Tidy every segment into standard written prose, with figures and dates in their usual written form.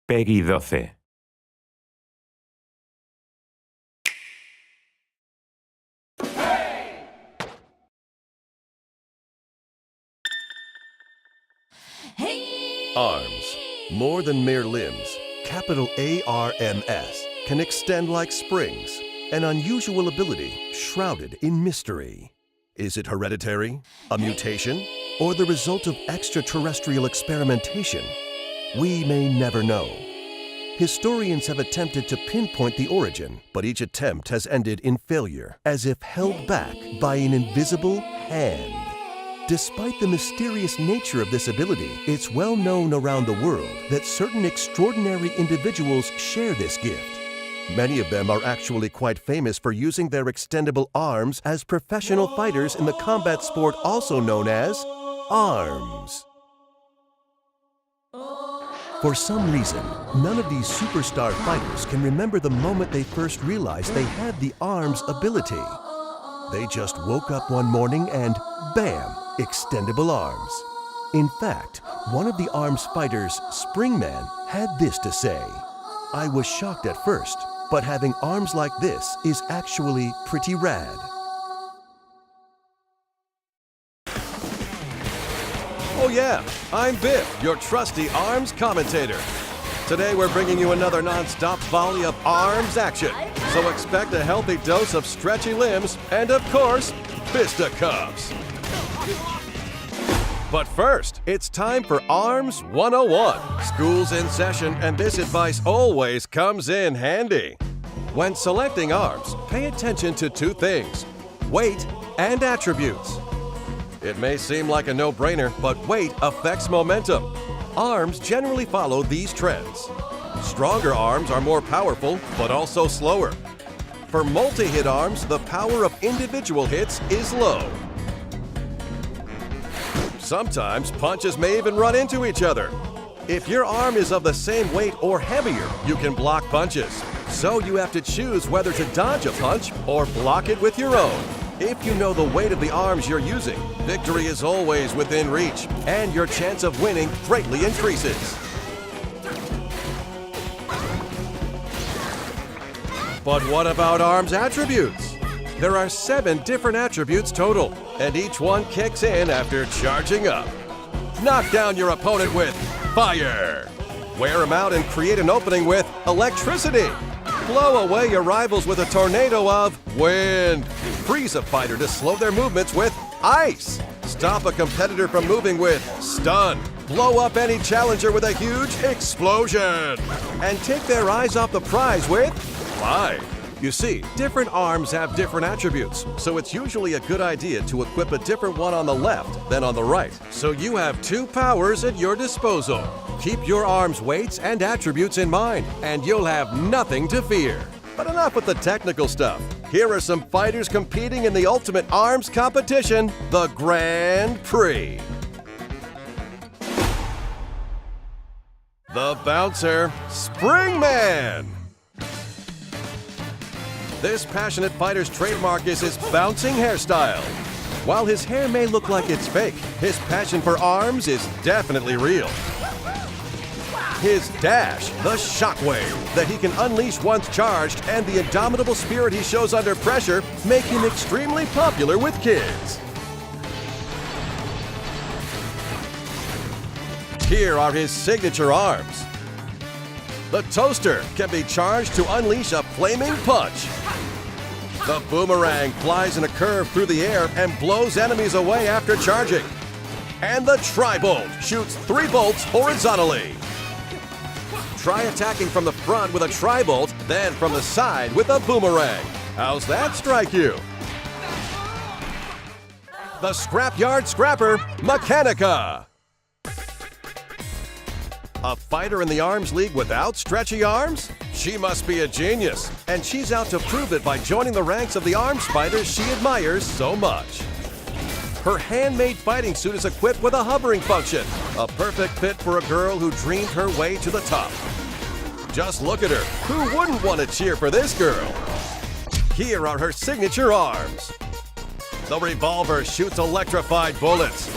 Peggy 12. Arms, more than mere limbs, capital ARMS, can extend like springs, an unusual ability shrouded in mystery. Is it hereditary, a mutation, or the result of extraterrestrial experimentation? We may never know. Historians have attempted to pinpoint the origin, but each attempt has ended in failure, as if held back by an invisible hand. Despite the mysterious nature of this ability, it's well known around the world that certain extraordinary individuals share this gift. Many of them are actually quite famous for using their extendable arms as professional fighters in the combat sport also known as arms. For some reason, none of these superstar fighters can remember the moment they first realized they had the arms ability. They just woke up one morning and bam! Extendable arms. In fact, one of the arms fighters, Springman, had this to say: "I was shocked at first, but having arms like this is actually pretty rad." Oh yeah, I'm Biff, your trusty arms commentator. Today we're bringing you another non-stop volley of arms action. So expect a healthy dose of stretchy limbs and, of course, fisticuffs. But first, it's time for Arms 101. School's in session, and this advice always comes in handy. When selecting arms, pay attention to two things: weight and attributes. It may seem like a no-brainer, but weight affects momentum. Arms generally follow these trends. Stronger arms are more powerful, but also slower. For multi-hit arms, the power of individual hits is low. Sometimes punches may even run into each other. If your arm is of the same weight or heavier, you can block punches. So you have to choose whether to dodge a punch or block it with your own. If you know the weight of the arms you're using, victory is always within reach, and your chance of winning greatly increases. But what about arms attributes? There are 7 different attributes total, and each one kicks in after charging up. Knock down your opponent with fire. Wear him out and create an opening with electricity. Blow away your rivals with a tornado of wind. Freeze a fighter to slow their movements with ice. Stop a competitor from moving with stun. Blow up any challenger with a huge explosion. And take their eyes off the prize with fly. You see, different arms have different attributes, so it's usually a good idea to equip a different one on the left than on the right, so you have 2 powers at your disposal. Keep your arms' weights and attributes in mind, and you'll have nothing to fear. But enough with the technical stuff. Here are some fighters competing in the ultimate arms competition, the Grand Prix. The bouncer, Springman. This passionate fighter's trademark is his bouncing hairstyle. While his hair may look like it's fake, his passion for arms is definitely real. His dash, the shockwave that he can unleash once charged, and the indomitable spirit he shows under pressure make him extremely popular with kids. Here are his signature arms. The toaster can be charged to unleash a flaming punch. The boomerang flies in a curve through the air and blows enemies away after charging. And the tri-bolt shoots 3 bolts horizontally. Try attacking from the front with a tri-bolt, then from the side with a boomerang. How's that strike you? The Scrapyard Scrapper, Mechanica. A fighter in the Arms League without stretchy arms? She must be a genius, and she's out to prove it by joining the ranks of the arms fighters she admires so much. Her handmade fighting suit is equipped with a hovering function, a perfect fit for a girl who dreamed her way to the top. Just look at her. Who wouldn't want to cheer for this girl? Here are her signature arms. The revolver shoots electrified bullets.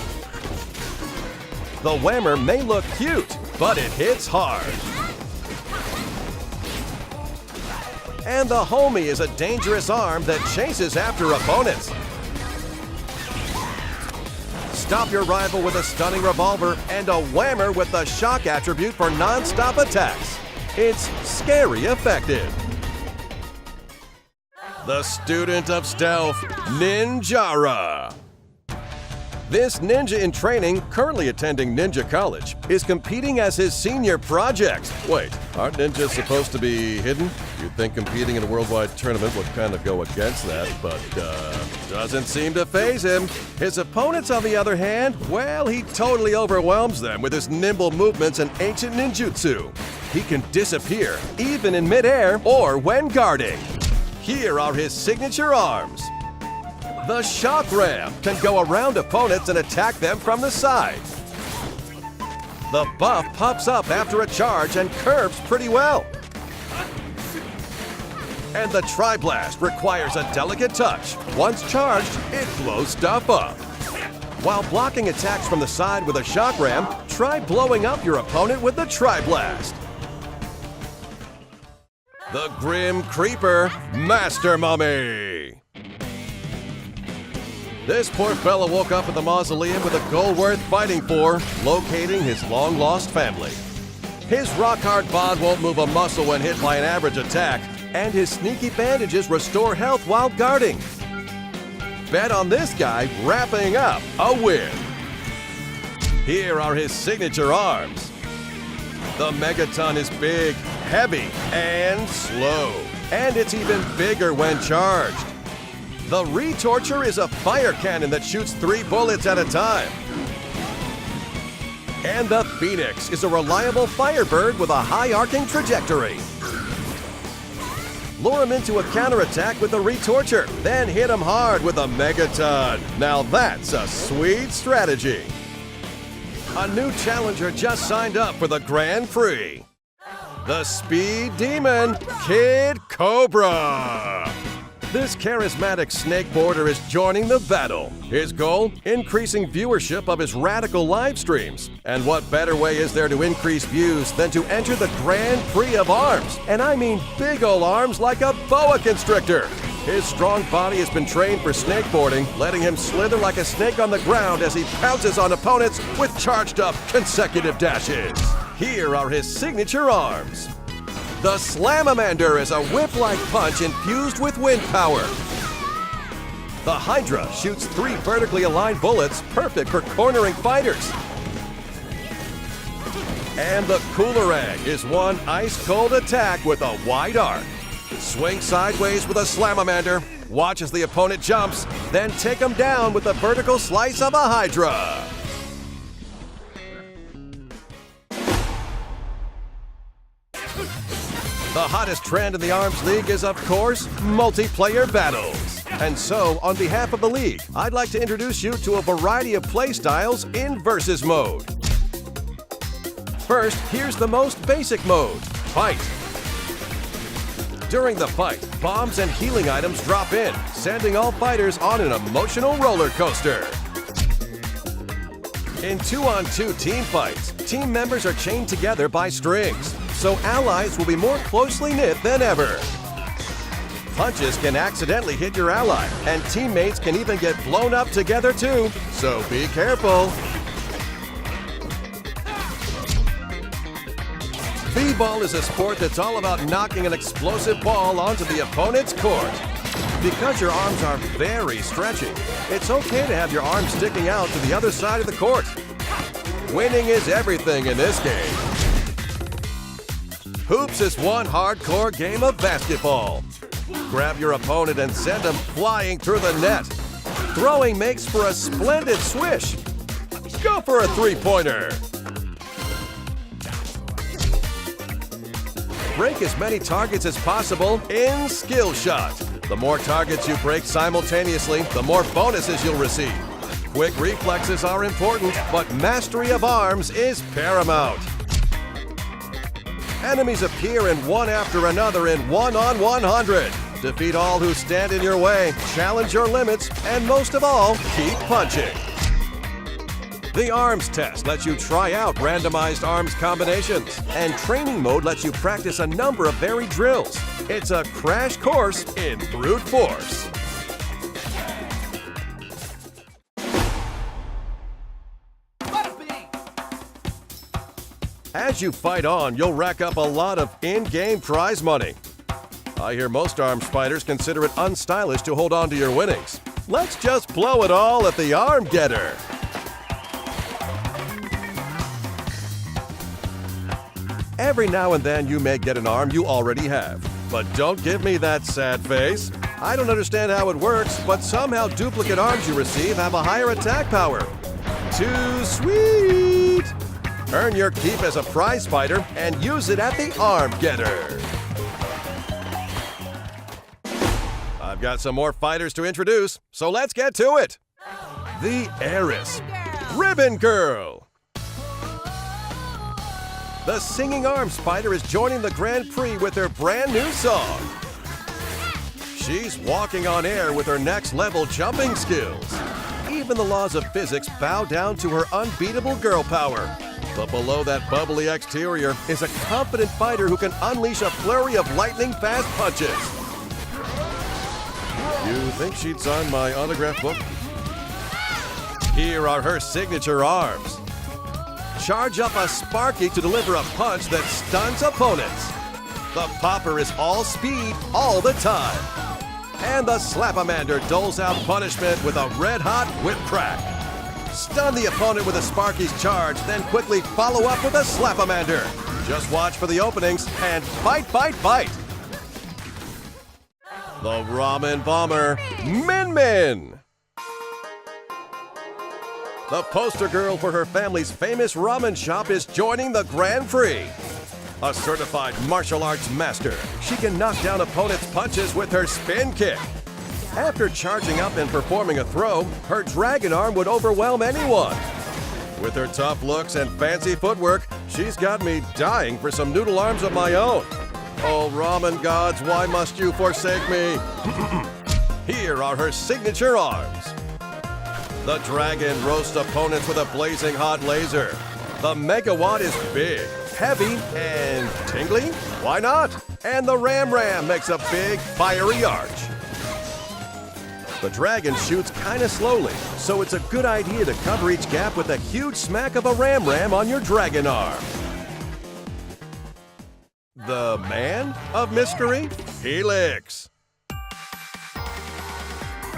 The Whammer may look cute, but it hits hard. And the homie is a dangerous arm that chases after opponents. Stop your rival with a stunning revolver and a whammer with the shock attribute for non-stop attacks. It's scary effective. The student of stealth, Ninjara. This ninja in training, currently attending Ninja College, is competing as his senior project. Wait, aren't ninjas supposed to be hidden? You'd think competing in a worldwide tournament would kind of go against that, but doesn't seem to faze him. His opponents, on the other hand, well, he totally overwhelms them with his nimble movements and ancient ninjutsu. He can disappear, even in midair or when guarding. Here are his signature arms. The Shock Ram can go around opponents and attack them from the side. The buff pops up after a charge and curves pretty well. And the Tri-Blast requires a delicate touch. Once charged, it blows stuff up. While blocking attacks from the side with a Shock Ram, try blowing up your opponent with the Tri-Blast. The Grim Creeper, Master Mummy. This poor fella woke up at the mausoleum with a goal worth fighting for, locating his long-lost family. His rock-hard bond won't move a muscle when hit by an average attack, and his sneaky bandages restore health while guarding. Bet on this guy wrapping up a win. Here are his signature arms. The Megaton is big, heavy, and slow, and it's even bigger when charged. The Retorture is a fire cannon that shoots 3 bullets at a time. And the Phoenix is a reliable firebird with a high arcing trajectory. Lure him into a counterattack with the Retorture, then hit him hard with a Megaton. Now that's a sweet strategy. A new challenger just signed up for the Grand Prix. The Speed Demon, Kid Cobra. This charismatic snakeboarder is joining the battle. His goal? Increasing viewership of his radical live streams. And what better way is there to increase views than to enter the Grand Prix of arms? And I mean big ol' arms like a boa constrictor. His strong body has been trained for snakeboarding, letting him slither like a snake on the ground as he pounces on opponents with charged up consecutive dashes. Here are his signature arms. The Slamamander is a whip-like punch infused with wind power. The Hydra shoots 3 vertically aligned bullets, perfect for cornering fighters. And the Coolerang is one ice-cold attack with a wide arc. Swing sideways with a Slamamander, watch as the opponent jumps, then take him down with the vertical slice of a Hydra. The hottest trend in the ARMS League is, of course, multiplayer battles. And so, on behalf of the league, I'd like to introduce you to a variety of playstyles in Versus mode. First, here's the most basic mode, Fight. During the fight, bombs and healing items drop in, sending all fighters on an emotional roller coaster. In 2-on-2 team fights, team members are chained together by strings, so allies will be more closely knit than ever. Punches can accidentally hit your ally, and teammates can even get blown up together too, so be careful. B-ball is a sport that's all about knocking an explosive ball onto the opponent's court. Because your arms are very stretchy, it's okay to have your arms sticking out to the other side of the court. Winning is everything in this game. Hoops is one hardcore game of basketball. Grab your opponent and send them flying through the net. Throwing makes for a splendid swish. Go for a three-pointer. Break as many targets as possible in Skill Shot. The more targets you break simultaneously, the more bonuses you'll receive. Quick reflexes are important, but mastery of arms is paramount. Enemies appear in one after another in 1-on-100. Defeat all who stand in your way, challenge your limits, and most of all, keep punching. The Arms Test lets you try out randomized arms combinations, and Training Mode lets you practice a number of varied drills. It's a crash course in brute force. As you fight on, you'll rack up a lot of in-game prize money. I hear most arms fighters consider it unstylish to hold on to your winnings. Let's just blow it all at the Arm Getter. Every now and then you may get an arm you already have. But don't give me that sad face. I don't understand how it works, but somehow duplicate arms you receive have a higher attack power. Too sweet! Earn your keep as a prize fighter and use it at the Arm Getter. I've got some more fighters to introduce, so let's get to it. The Heiress, Ribbon Girl. The Singing Arms Fighter is joining the Grand Prix with her brand new song. She's walking on air with her next level jumping skills. Even the laws of physics bow down to her unbeatable girl power. But below that bubbly exterior is a confident fighter who can unleash a flurry of lightning-fast punches. You think she'd sign my autograph book? Here are her signature arms. Charge up a Sparky to deliver a punch that stuns opponents. The Popper is all speed all the time. And the Slap-O-Mander doles out punishment with a red-hot whip crack. Stun the opponent with a Sparky's charge, then quickly follow up with a Slap-O-Mander. Just watch for the openings and bite, bite, bite. The Ramen Bomber, Min Min. The poster girl for her family's famous ramen shop is joining the Grand Prix. A certified martial arts master, she can knock down opponents' punches with her spin kick. After charging up and performing a throw, her dragon arm would overwhelm anyone. With her tough looks and fancy footwork, she's got me dying for some noodle arms of my own. Oh, ramen gods, why must you forsake me? Here are her signature arms. The dragon roasts opponents with a blazing hot laser. The Megawatt is big, heavy, and tingly? Why not? And the Ram Ram makes a big, fiery arch. The dragon shoots kinda slowly, so it's a good idea to cover each gap with a huge smack of a Ram Ram on your dragon arm. The Man of Mystery, Helix.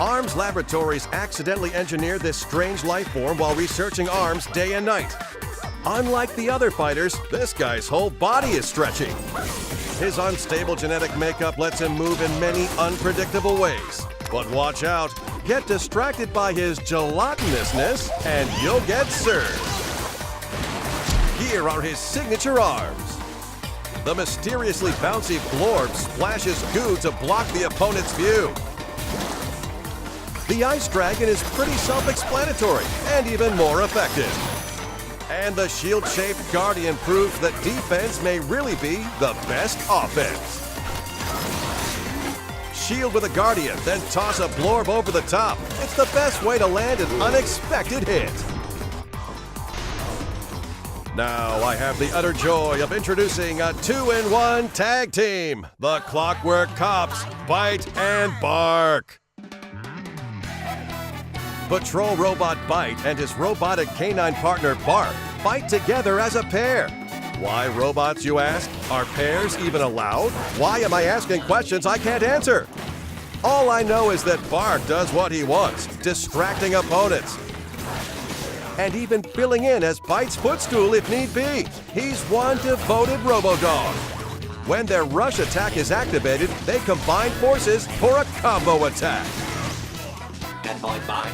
Arms Laboratories accidentally engineered this strange life form while researching arms day and night. Unlike the other fighters, this guy's whole body is stretchy. His unstable genetic makeup lets him move in many unpredictable ways. But watch out, get distracted by his gelatinousness and you'll get served. Here are his signature arms. The mysteriously bouncy Blorb splashes goo to block the opponent's view. The Ice Dragon is pretty self-explanatory and even more effective. And the shield-shaped Guardian proves that defense may really be the best offense. Shield with a Guardian, then toss a Blorb over the top. It's the best way to land an unexpected hit. Now I have the utter joy of introducing a 2-in-1 tag team, the Clockwork Cops, Bite and Bark. Patrol Robot Bite and his robotic canine partner Bark fight together as a pair. Why robots, you ask? Are pairs even allowed? Why am I asking questions I can't answer? All I know is that Bark does what he wants, distracting opponents. And even filling in as Bite's footstool if need be. He's one devoted Robodog. When their rush attack is activated, they combine forces for a combo attack. And my bike.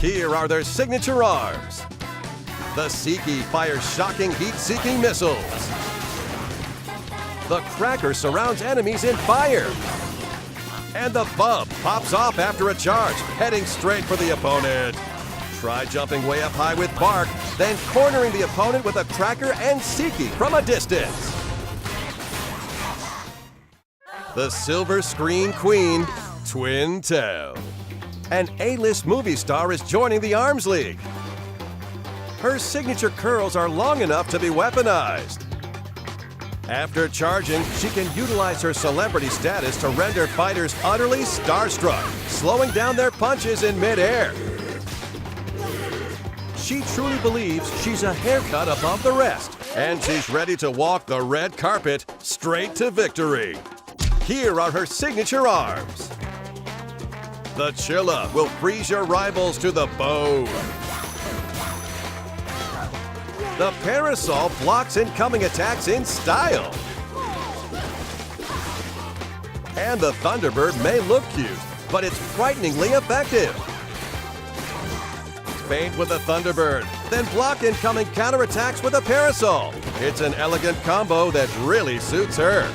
Here are their signature arms. The Seekie fires shocking heat-seeking missiles. The Cracker surrounds enemies in fire. And the Bub pops off after a charge, heading straight for the opponent. Try jumping way up high with Bark, then cornering the opponent with a Cracker and Seekie from a distance. The Silver Screen Queen, Twin Tail. An A-list movie star is joining the Arms League. Her signature curls are long enough to be weaponized. After charging, she can utilize her celebrity status to render fighters utterly starstruck, slowing down their punches in midair. She truly believes she's a haircut above the rest, and she's ready to walk the red carpet straight to victory. Here are her signature arms. The Chilla will freeze your rivals to the bone. The Parasol blocks incoming attacks in style. And the Thunderbird may look cute, but it's frighteningly effective. Feint with a Thunderbird, then block incoming counterattacks with a Parasol. It's an elegant combo that really suits her.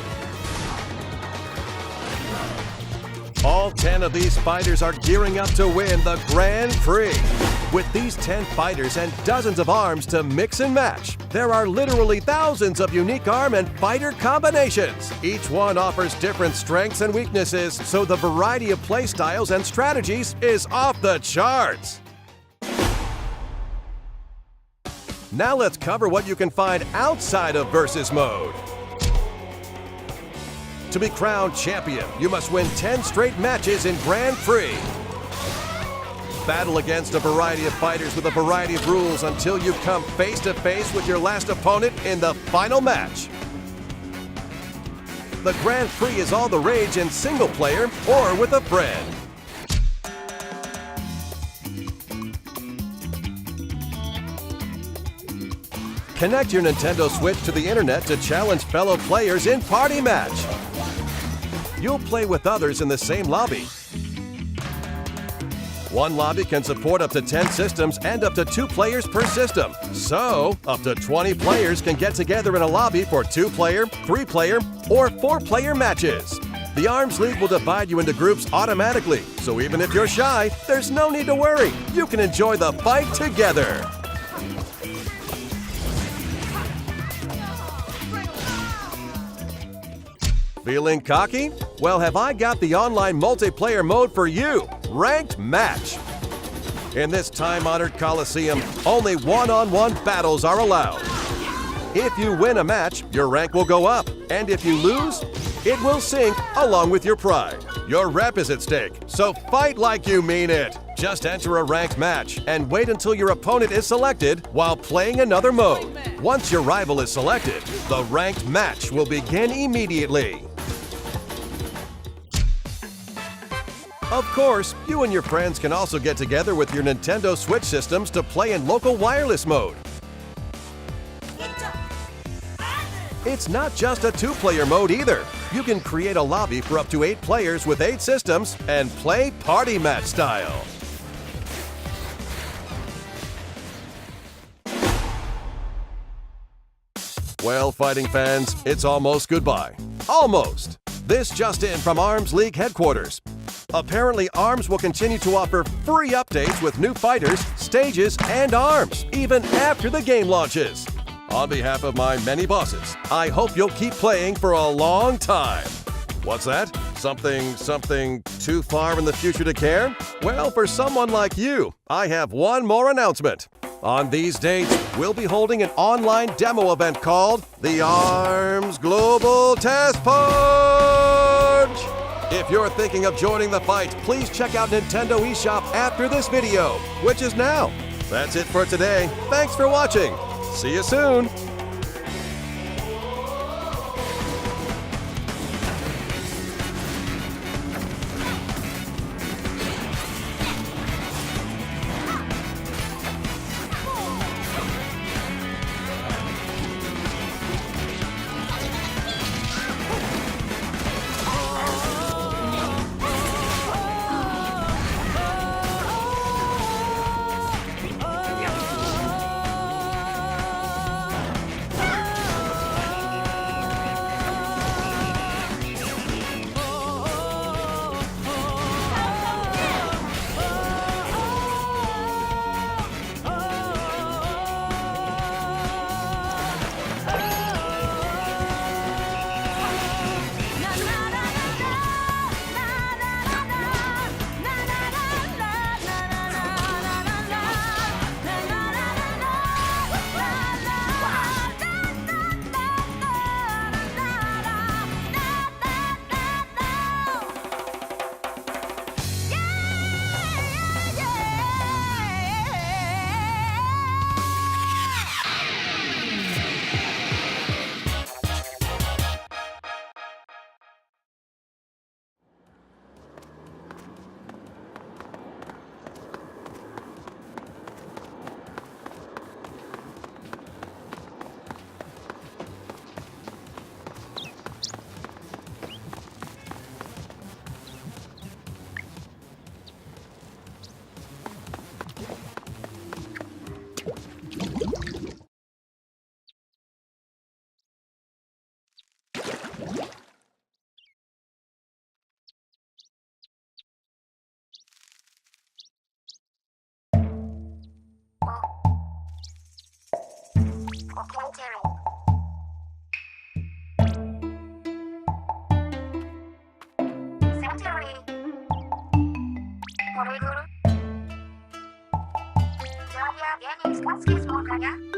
All 10 of these fighters are gearing up to win the Grand Prix. With these 10 fighters and dozens of arms to mix and match, there are literally thousands of unique arm and fighter combinations. Each one offers different strengths and weaknesses, so the variety of playstyles and strategies is off the charts. Now let's cover what you can find outside of Versus Mode. To be crowned champion, you must win 10 straight matches in Grand Prix. Battle against a variety of fighters with a variety of rules until you come face to face with your last opponent in the final match. The Grand Prix is all the rage in single player or with a friend. Connect your Nintendo Switch to the internet to challenge fellow players in Party Match. You'll play with others in the same lobby. One lobby can support up to 10 systems and up to 2 players per system. So, up to 20 players can get together in a lobby for 2-player, 3-player, or 4-player matches. The Arms League will divide you into groups automatically, so even if you're shy, there's no need to worry. You can enjoy the fight together. Feeling cocky? Well, have I got the online multiplayer mode for you, Ranked Match. In this time-honored Coliseum, only one-on-one battles are allowed. If you win a match, your rank will go up, and if you lose, it will sink along with your pride. Your rep is at stake, so fight like you mean it. Just enter a ranked match and wait until your opponent is selected while playing another mode. Once your rival is selected, the ranked match will begin immediately. Of course, you and your friends can also get together with your Nintendo Switch systems to play in local wireless mode. It's not just a 2-player mode either. You can create a lobby for up to 8 players with 8 systems and play Party Match style. Well, fighting fans, it's almost goodbye. Almost! This just in from Arms League headquarters. Apparently, ARMS will continue to offer free updates with new fighters, stages, and arms, even after the game launches. On behalf of my many bosses, I hope you'll keep playing for a long time. What's that? Something too far in the future to care? Well, for someone like you, I have one more announcement. On these dates, we'll be holding an online demo event called the ARMS Global Test Punch! If you're thinking of joining the fight, please check out Nintendo eShop after this video, which is now. That's it for today. Thanks for watching. See you soon. Oke, Cherry. Cemetery. Koridor. Jawab ya, Dennis. What's this, Morgana?